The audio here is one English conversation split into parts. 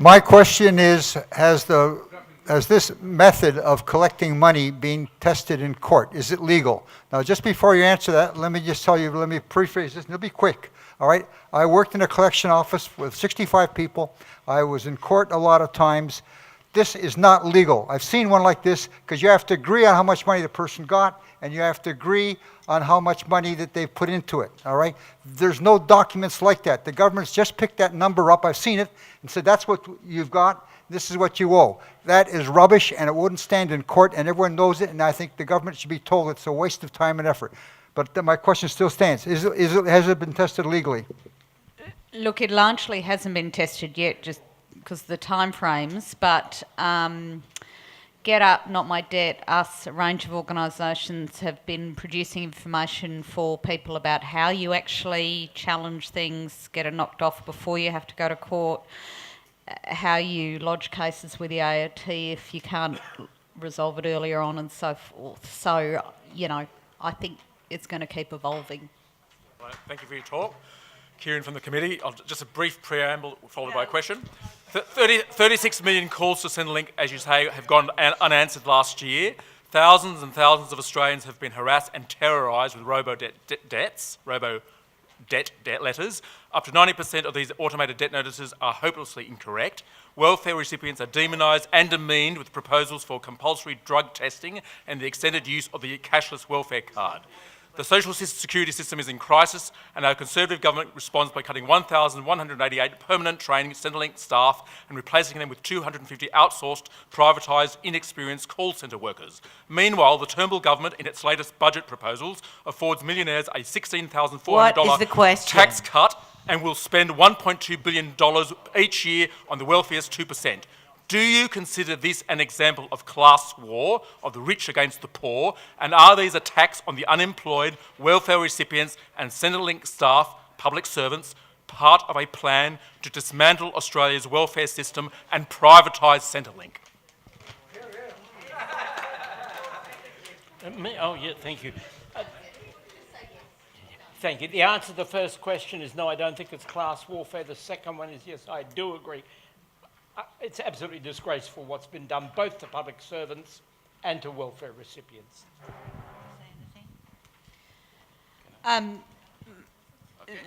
My question is, has this method of collecting money being tested in court, is it legal? Now, just before you answer that, let me just tell you, let me preface this, and it'll be quick, all right? I worked in a collection office with 65 people. I was in court a lot of times. This is not legal. I've seen one like this because you have to agree on how much money the person got, and you have to agree on how much money that they've put into it, all right? There's no documents like that. The government's just picked that number up, I've seen it, and said that's what you've got, this is what you owe. That is rubbish, and it wouldn't stand in court, and everyone knows it, and I think the government should be told it's a waste of time and effort. But my question still stands. Has it been tested legally? Look, it largely hasn't been tested yet, just because of the time frames, but Get Up, Not My Debt, us, a range of organisations have been producing information for people about how you actually challenge things, get it knocked off before you have to go to court, how you lodge cases with the AOT if you can't resolve it earlier on, and so forth. So, you know, I think it's going to keep evolving. Right, thank you for your talk. Kieran from the committee. Just a brief preamble followed by a question. 36 million calls to Centrelink, as you say, have gone unanswered last year. Thousands and thousands of Australians have been harassed and terrorised with robo-debt letters. Up to 90% of these automated debt notices are hopelessly incorrect. Welfare recipients are demonised and demeaned with proposals for compulsory drug testing and the extended use of the cashless welfare card. The social security system is in crisis, and our Conservative government responds by cutting 1,188 permanent training Centrelink staff and replacing them with 250 outsourced, privatised, inexperienced call centre workers. Meanwhile, the Turnbull government, in its latest budget proposals, affords millionaires a $16,400 tax cut and will spend $1.2 billion each year on the welfare's 2%. Do you consider this an example of class war, of the rich against the poor? And are these attacks on the unemployed, welfare recipients and Centrelink staff, public servants, part of a plan to dismantle Australia's welfare system and privatise Centrelink? Oh, yeah, thank you. Thank you. The answer to the first question is no, I don't think it's class warfare. The second one is yes, I do agree. It's absolutely disgraceful what's been done both to public servants and to welfare recipients.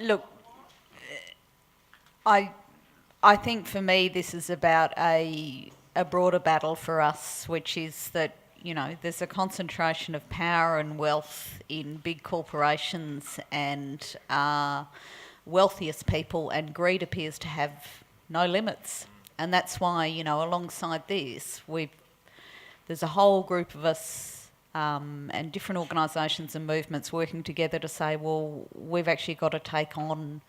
Look, I think for me this is about a broader battle for us, which is that, you know, there's a concentration of power and wealth in big corporations and wealthiest people, and greed appears to have no limits. And that's why, you know, alongside this, there's a whole group of us and different organisations and movements working together to say, well, we've actually got to take on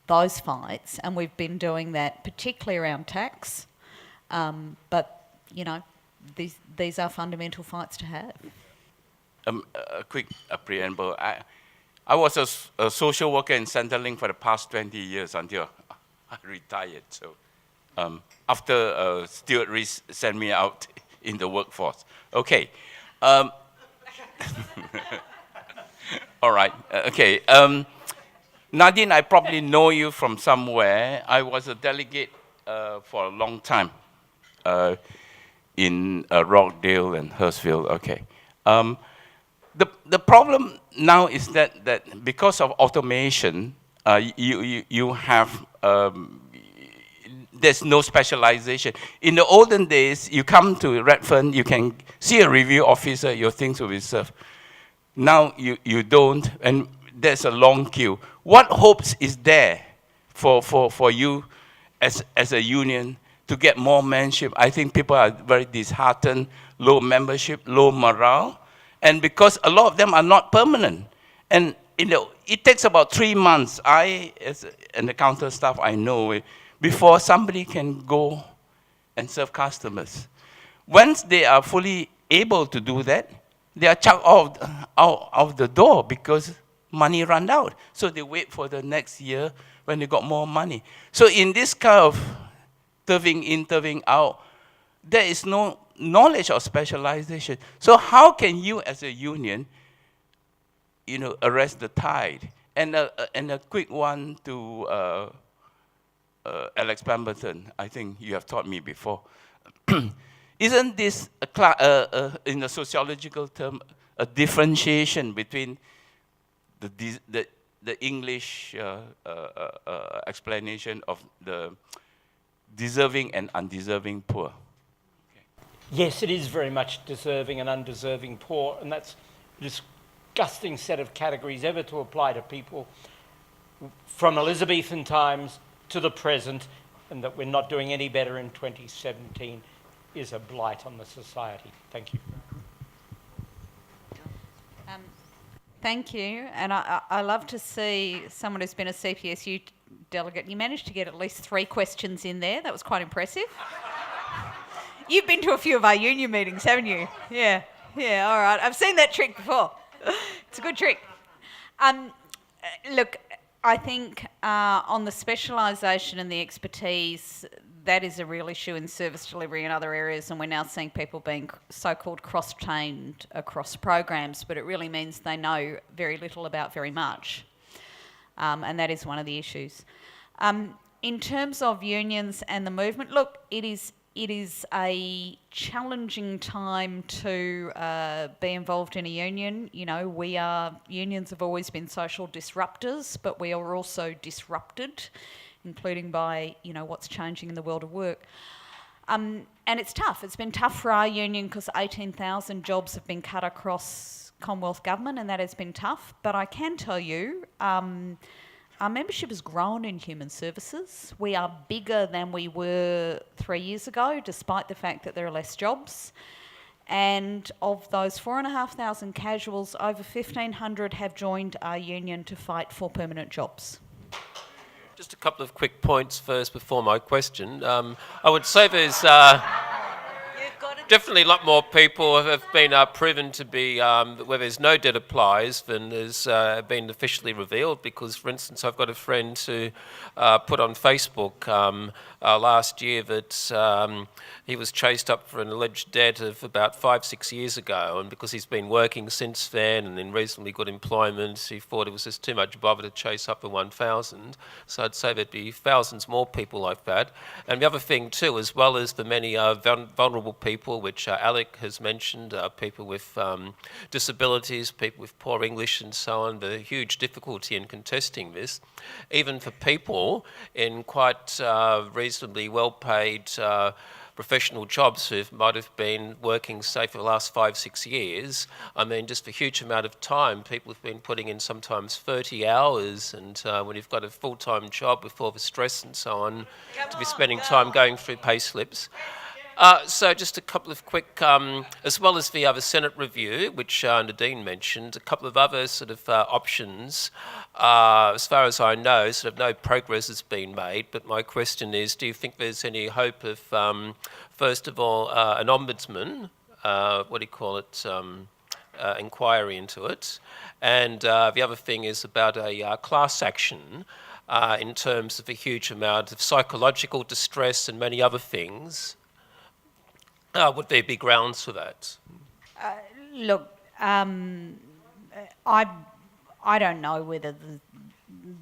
those fights, and we've been doing that particularly around tax. But, you know, these are fundamental fights to have. A quick preamble. I was a social worker in Centrelink for the past 20 years until I retired. So. After Stuart Rees sent me out in the workforce. Okay. All right. Okay. Nadine, I probably know you from somewhere. I was a delegate for a long time in Rockdale and Hurstville. Okay. The problem now is that because of automation, you have there's no specialization. In the olden days, you come to Redfern, you can see a review officer, your things will be served. Now you don't, and there's a long queue. What hopes is there for you as a union to get more membership? I think people are very disheartened, low membership, low morale, and because a lot of them are not permanent. And it takes about 3 months. I, as an accountant staff, I know before somebody can go and serve customers. Once they are fully able to do that, they are chucked out of the door because money ran out. So they wait for the next year when they got more money. So in this kind of turving in, turving out, there is no knowledge of specialization. So how can you as a union, you know, arrest the tide? And a quick one to Alex Pemberton, I think you have taught me before. Isn't this, in a sociological term, a differentiation between the English explanation of the deserving and undeserving poor? Yes, it is very much deserving and undeserving poor, and that's a disgusting set of categories ever to apply to people from Elizabethan times to the present, and that we're not doing any better in 2017 is a blight on the society. Thank you. Thank you, and I love to see someone who's been a CPSU delegate. You managed to get at least 3 questions in there. That was quite impressive. You've been to a few of our union meetings, haven't you? Yeah, all right. I've seen that trick before. It's a good trick. Look, I think on the specialisation and the expertise, that is a real issue in service delivery and other areas, and we're now seeing people being so-called cross-trained across programs, but it really means they know very little about very much, and that is one of the issues. In terms of unions and the movement, look, it is a challenging time to be involved in a union. You know, unions have always been social disruptors, but we are also disrupted, including by, what's changing in the world of work. And it's tough. It's been tough for our union because 18,000 jobs have been cut across Commonwealth Government, and that has been tough. But I can tell you, our membership has grown in human services. We are bigger than we were 3 years ago, despite the fact that there are less jobs. And of those 4,500 casuals, over 1,500 have joined our union to fight for permanent jobs. Just a couple of quick points first before my question. I would say there's definitely a lot more people have been proven to be, where there's no debt applies than has been officially revealed, because, for instance, I've got a friend who put on Facebook last year that he was chased up for an alleged debt of about 5-6 years ago, and because he's been working since then and in reasonably good employment, he thought it was just too much bother to chase up the 1,000. So I'd say there'd be thousands more people like that. And the other thing too, as well as the many vulnerable people, which Alec has mentioned, people with disabilities, people with poor English and so on, the huge difficulty in contesting this, even for people in quite reasonably well-paid professional jobs who might have been working, say, for the last 5-6 years. I mean, just a huge amount of time. People have been putting in sometimes 30 hours, and when you've got a full-time job with all the stress and so on, to be spending time going through pay slips. So just a couple of quick, as well as the other Senate review, which Nadine mentioned, a couple of other sort of options. As far as I know, sort of no progress has been made, but my question is, do you think there's any hope of, first of all, an ombudsman, inquiry into it? And the other thing is about a class action in terms of a huge amount of psychological distress and many other things. Would there be grounds for that? Look, I don't know whether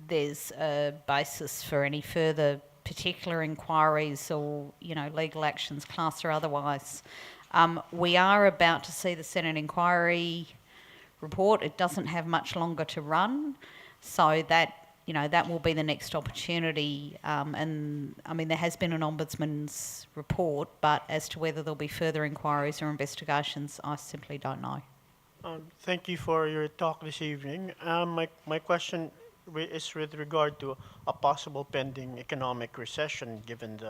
there's a basis for any further particular inquiries or, legal actions, class or otherwise. We are about to see the Senate inquiry report. It doesn't have much longer to run, so that will be the next opportunity. And I mean, there has been an Ombudsman's report, but as to whether there'll be further inquiries or investigations, I simply don't know. Thank you for your talk this evening. My question is with regard to a possible pending economic recession, given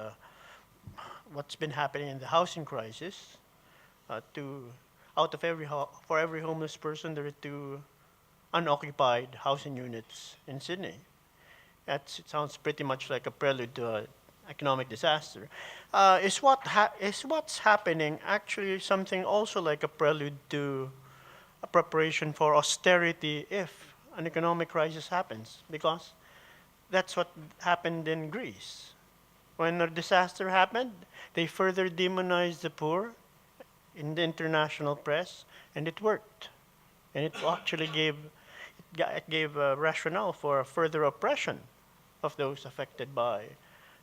what's been happening in the housing crisis. For every homeless person, there are 2 unoccupied housing units in Sydney. It sounds pretty much like a prelude to an economic disaster. Is what's happening actually something also like a prelude to a preparation for austerity if an economic crisis happens? Because that's what happened in Greece. When a disaster happened, they further demonized the poor in the international press, and it worked. And it actually gave a rationale for a further oppression of those affected by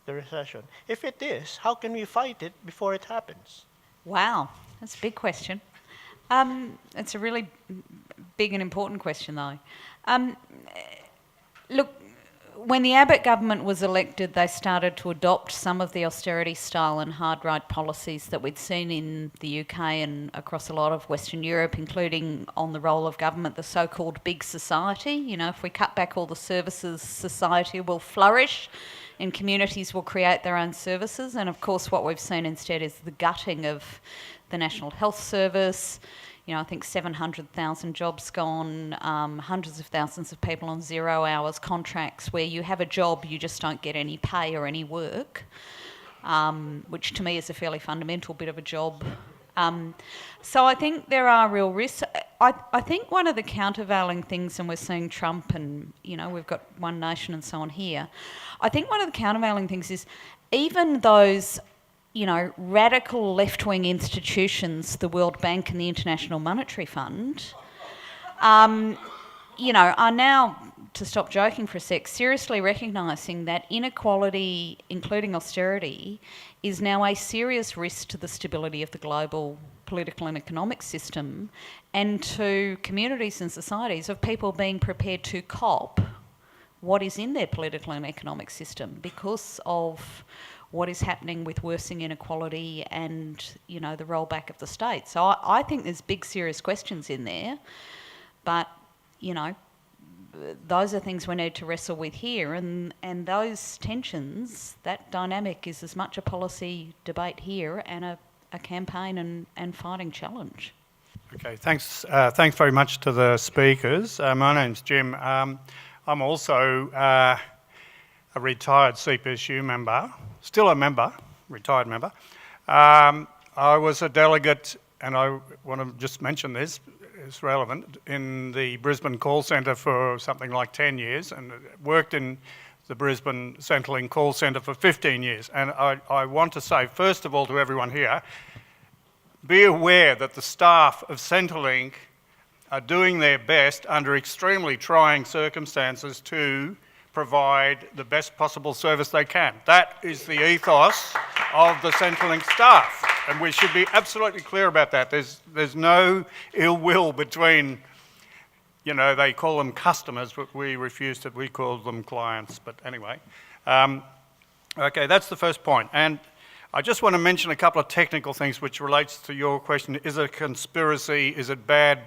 the recession? If it is, how can we fight it before it happens? Wow, that's a big question. It's a really big and important question, though. Look, when the Abbott government was elected, they started to adopt some of the austerity style and hard right policies that we'd seen in the UK and across a lot of Western Europe, including on the role of government, the so-called big society. You know, if we cut back all the services, society will flourish and communities will create their own services. And of course, what we've seen instead is the gutting of the National Health Service. You know, I think 700,000 jobs gone, hundreds of thousands of people on 0 hours contracts where you have a job, you just don't get any pay or any work, which to me is a fairly fundamental bit of a job. So I think there are real risks. I think one of the countervailing things, and we're seeing Trump and, you know, we've got One Nation and so on here. I think one of the countervailing things is even those, you know, radical left-wing institutions, the World Bank and the International Monetary Fund, you know, are now, to stop joking for a sec, seriously recognising that inequality, including austerity, is now a serious risk to the stability of the global political and economic system and to communities and societies of people being prepared to cop what is in their political and economic system because of what is happening with worsening inequality and, you know, the rollback of the state. So I think there's big, serious questions in there, but, you know, those are things we need to wrestle with here, and those tensions, that dynamic is as much a policy debate here and a campaign and fighting challenge. Okay, thanks very much to the speakers. My name's Jim. I'm also a retired CPSU member, still a member, retired member. I was a delegate, and I want to just mention this, it's relevant, in the Brisbane call centre for something like 10 years and worked in the Brisbane Centrelink call centre for 15 years. And I want to say, first of all, to everyone here, be aware that the staff of Centrelink are doing their best under extremely trying circumstances to provide the best possible service they can. That is the ethos of the Centrelink staff, and we should be absolutely clear about that. There's no ill will between, you know, they call them customers, but we refuse to, we call them clients, but anyway. Okay, that's the first point. And I just want to mention a couple of technical things which relates to your question. Is it a conspiracy? Is it bad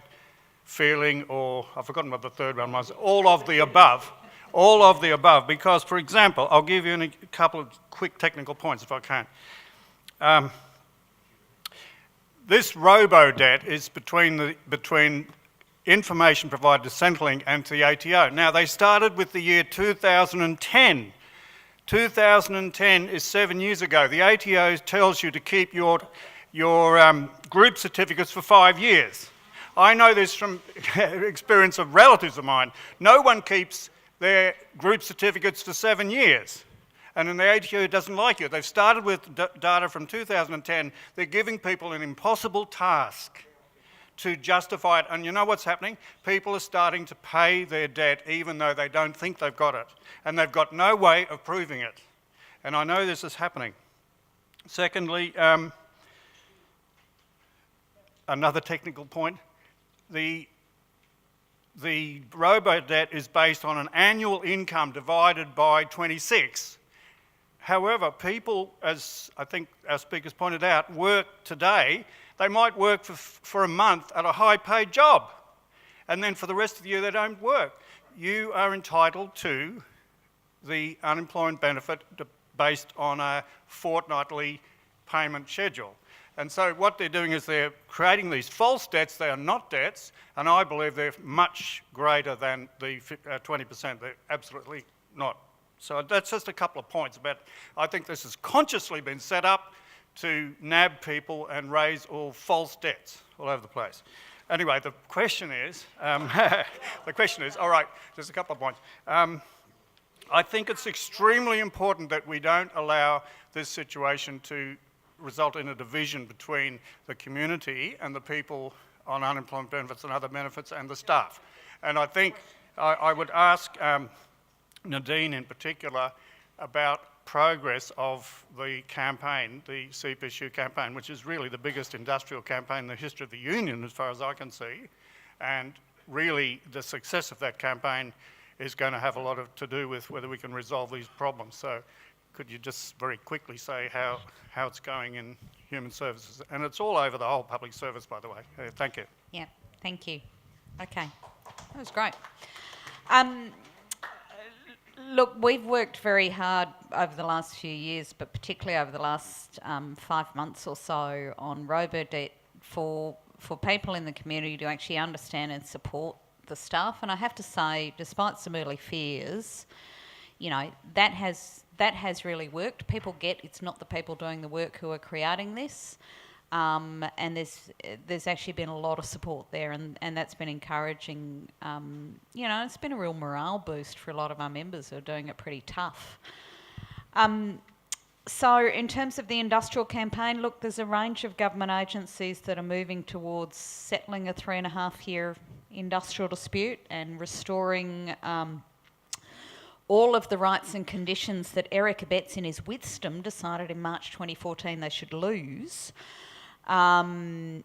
feeling? Or, I've forgotten what the third one was. All of the above. All of the above. Because, for example, I'll give you a couple of quick technical points if I can. This robo-debt is between information provided to Centrelink and to the ATO. Now, they started with the year 2010. 2010 is 7 years ago. The ATO tells you to keep your group certificates for 5 years. I know this from experience of relatives of mine. No one keeps their group certificates for 7 years. And then the ATO doesn't like it. They've started with data from 2010. They're giving people an impossible task to justify it. And you know what's happening? People are starting to pay their debt even though they don't think they've got it. And they've got no way of proving it. And I know this is happening. Secondly, another technical point. The robo-debt is based on an annual income divided by 26. However, people, as I think our speakers pointed out, work today. They might work for a month at a high-paid job, and then for the rest of the year they don't work. You are entitled to the unemployment benefit based on a fortnightly payment schedule. And so what they're doing is they're creating these false debts. They are not debts, and I believe they're much greater than the 20%. They're absolutely not. So that's just a couple of points about, I think this has consciously been set up to nab people and raise all false debts all over the place. Anyway, the question is, all right, there's a couple of points. I think it's extremely important that we don't allow this situation to result in a division between the community and the people on unemployment benefits and other benefits and the staff. And I think I would ask Nadine in particular about progress of the campaign, the SEEP issue campaign, which is really the biggest industrial campaign in the history of the union, as far as I can see. And really, the success of that campaign is going to have a lot to do with whether we can resolve these problems. So could you just very quickly say how it's going in human services? And it's all over the whole public service, by the way. Thank you. Yeah, thank you. Okay, that was great. Look, we've worked very hard over the last few years, but particularly over the last 5 months or so on robo-debt for people in the community to actually understand and support the staff. And I have to say, despite some early fears, you know, that has really worked. People get it's not the people doing the work who are creating this. And there's actually been a lot of support there, and that's been encouraging. You know, it's been a real morale boost for a lot of our members who are doing it pretty tough. So in terms of the industrial campaign, look, there's a range of government agencies that are moving towards settling a 3.5-year industrial dispute and restoring all of the rights and conditions that Eric Abetz in his wisdom decided in March 2014 they should lose. And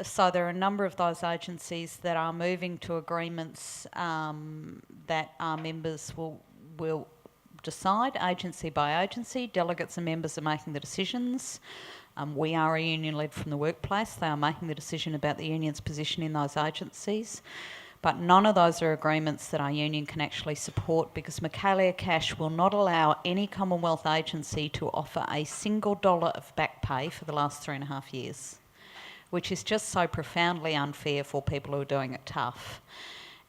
so there are a number of those agencies that are moving to agreements that our members will decide, agency by agency. Delegates and members are making the decisions. We are a union led from the workplace. They are making the decision about the union's position in those agencies. But none of those are agreements that our union can actually support, because Michaelia Cash will not allow any Commonwealth agency to offer a single dollar of back pay for the last 3.5 years, which is just so profoundly unfair for people who are doing it tough.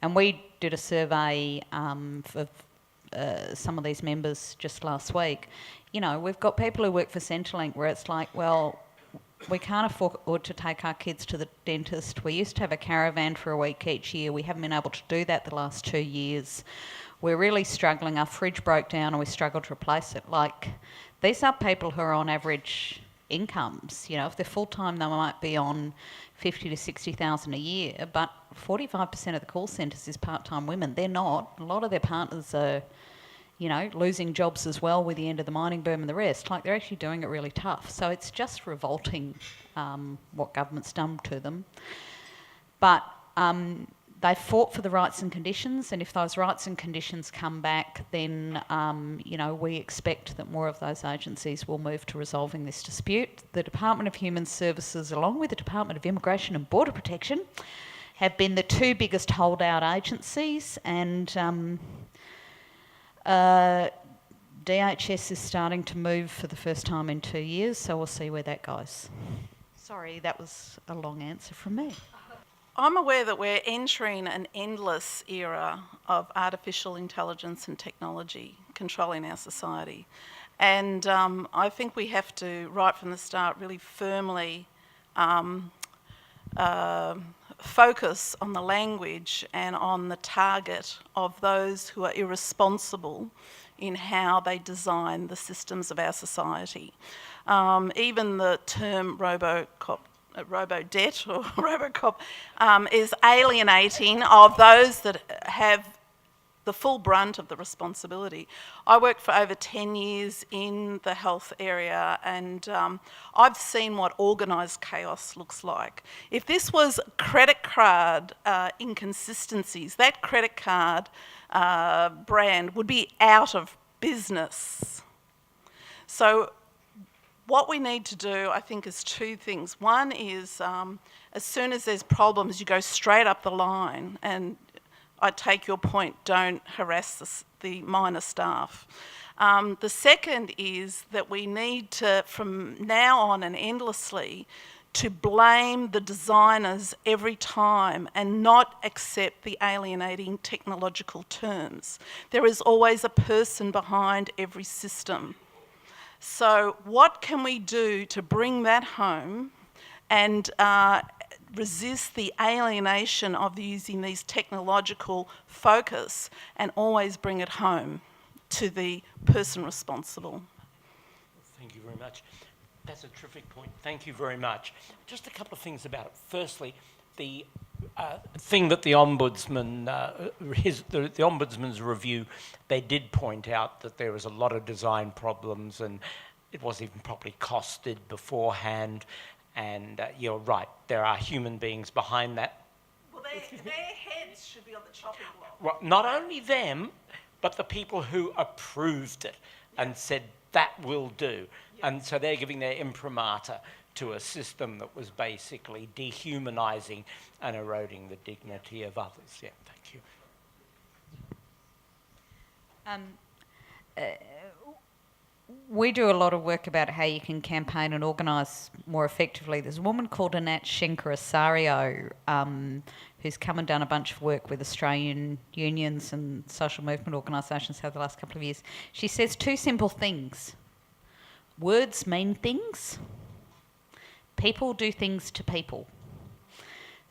And we did a survey for some of these members just last week. You know, we've got people who work for Centrelink where it's like, well, we can't afford to take our kids to the dentist. We used to have a caravan for a week each year. We haven't been able to do that the last 2 years. We're really struggling. Our fridge broke down and we struggled to replace it. Like, these are people who are on average incomes. You know, if they're full-time, they might be on 50 to 60,000 a year, but 45% of the call centres is part-time women. They're not. A lot of their partners are, you know, losing jobs as well with the end of the mining boom and the rest. Like, they're actually doing it really tough. So it's just revolting what government's done to them. But they fought for the rights and conditions, and if those rights and conditions come back, then, you know, we expect that more of those agencies will move to resolving this dispute. The Department of Human Services, along with the Department of Immigration and Border Protection, have been the two biggest holdout agencies, and DHS is starting to move for the first time in 2 years, so we'll see where that goes. Sorry, that was a long answer from me. I'm aware that we're entering an endless era of artificial intelligence and technology controlling our society. And I think we have to, right from the start, really firmly focus on the language and on the target of those who are irresponsible in how they design the systems of our society. Even the term robo-debt or Robocop is alienating of those that have the full brunt of the responsibility. I worked for over 10 years in the health area, and I've seen what organised chaos looks like. If this was credit card inconsistencies, that credit card brand would be out of business. So what we need to do, I think, is two things. One is, as soon as there's problems, you go straight up the line, and I take your point, don't harass the minor staff. The second is that we need to, from now on and endlessly, to blame the designers every time and not accept the alienating technological terms. There is always a person behind every system. So what can we do to bring that home and resist the alienation of using these technological focus and always bring it home to the person responsible? Thank you very much. That's a terrific point. Thank you very much. Just a couple of things about it. Firstly, the thing that the Ombudsman, the Ombudsman's review, they did point out that there was a lot of design problems and it wasn't even properly costed beforehand. And you're right, there are human beings behind that. Well, their heads should be on the chopping block. Well, not only them, but the people who approved it and said that will do. And so they're giving their imprimatur to a system that was basically dehumanising and eroding the dignity of others. Yeah, thank you. We do a lot of work about how you can campaign and organise more effectively. There's a woman called Anat Shenker-Asario who's come and done a bunch of work with Australian unions and social movement organisations over the last couple of years. She says two simple things. Words mean things. People do things to people.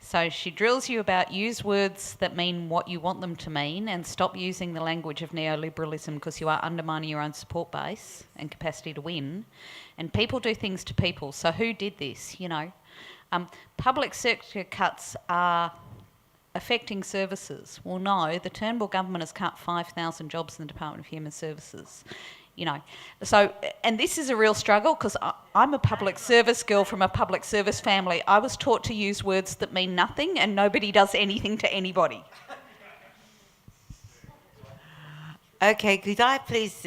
So she drills you about use words that mean what you want them to mean and stop using the language of neoliberalism because you are undermining your own support base and capacity to win. And people do things to people. So who did this? Public sector cuts are affecting services. Well, no, the Turnbull government has cut 5,000 jobs in the Department of Human Services. So, and this is a real struggle because I'm a public service girl from a public service family. I was taught to use words that mean nothing and nobody does anything to anybody. Okay, could I please,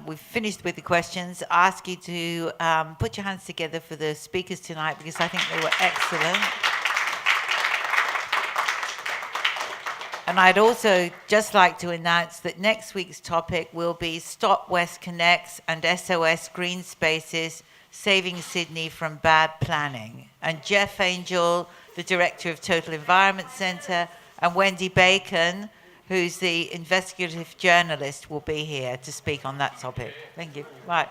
we've finished with the questions, ask you to put your hands together for the speakers tonight because I think they were excellent. And I'd also just like to announce that next week's topic will be Stop West Connects and SOS Green Spaces, Saving Sydney from Bad Planning. And Jeff Angel, the Director of Total Environment Centre, and Wendy Bacon, who's the investigative journalist, will be here to speak on that topic. Thank you. Right.